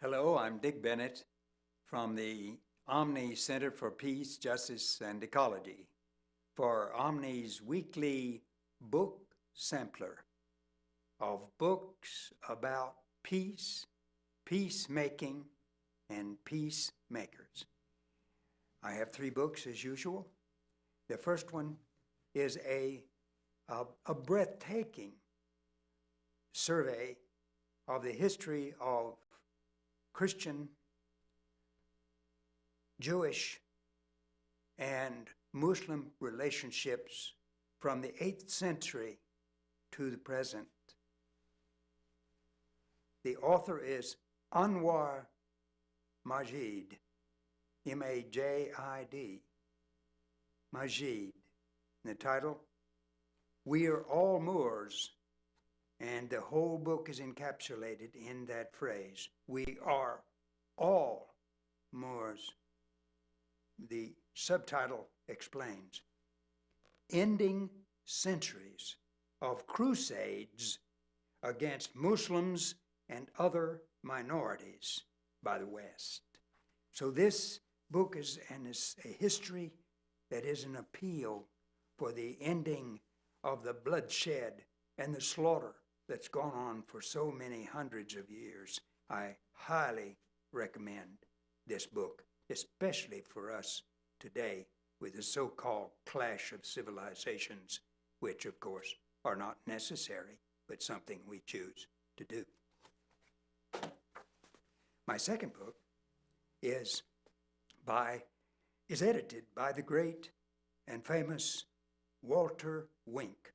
Hello, I'm Dick Bennett from the Omni Center for Peace, Justice, and Ecology for Omni's weekly book sampler of books about peace, peacemaking, and peacemakers. I have 3 books as usual. The first one is a breathtaking survey of the history of Christian, Jewish, and Muslim relationships from the 8th century to the present. The author is Anwar Majid, M-A-J-I-D, Majid. The title, We Are All Moors, and the whole book is encapsulated in that phrase, we are all Moors. The subtitle explains, Ending Centuries of Crusades Against Muslims and Other Minorities by the West. So this book is a history that is an appeal for the ending of the bloodshed and the slaughter that's gone on for so many hundreds of years. I highly recommend this book, especially for us today with the so-called clash of civilizations, which of course are not necessary, but something we choose to do. My second book is edited by the great and famous Walter Wink,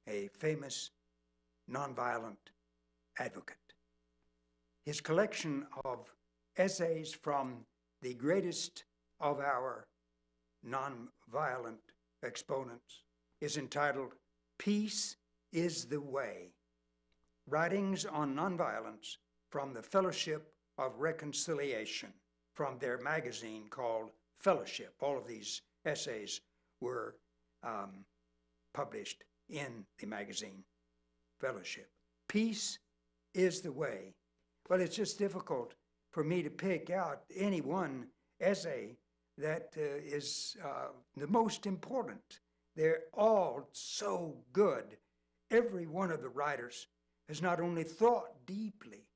a famous nonviolent advocate. His collection of essays from the greatest of our nonviolent exponents is entitled Peace is the Way, Writings on Nonviolence from the Fellowship of Reconciliation, from their magazine called Fellowship. All of these essays were published in the magazine Fellowship. Peace is the way. Well, it's just difficult for me to pick out any one essay that is the most important. They're all so good. Every one of the writers has not only thought deeply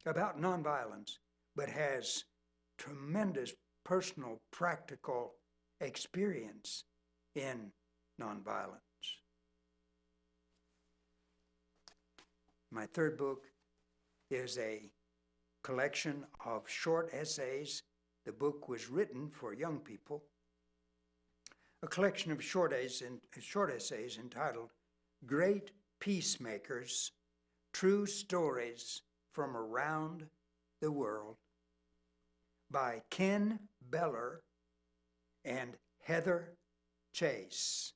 about nonviolence, but has tremendous personal, practical experience in nonviolence. My third book is a collection of short essays. The book was written for young people. A collection of short essays entitled Great Peacemakers, True Stories from Around the World by Ken Beller and Heather Chase.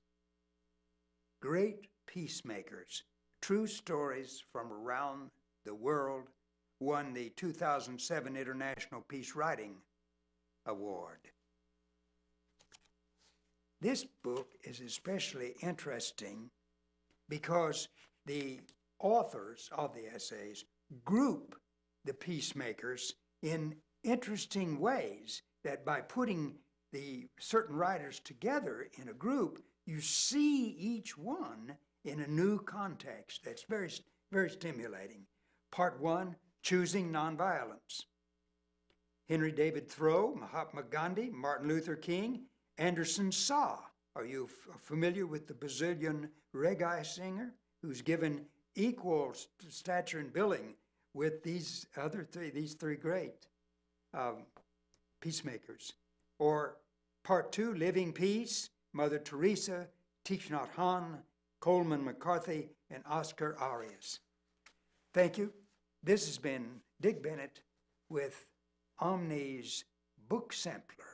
Great Peacemakers, True Stories from Around the World won the 2007 International Peace Writing Award. This book is especially interesting because the authors of the essays group the peacemakers in interesting ways that by putting the certain writers together in a group, you see each one in a new context that's very, very stimulating. Part 1, Choosing Nonviolence. Henry David Thoreau, Mahatma Gandhi, Martin Luther King, Anderson Saw. Are you familiar with the Brazilian reggae singer who's given equal stature and billing with these three great peacemakers? Or Part 2, Living Peace, Mother Teresa, Thich Nhat Hanh, Coleman McCarthy, and Oscar Arias. Thank you. This has been Dick Bennett with Omni's Book Sampler.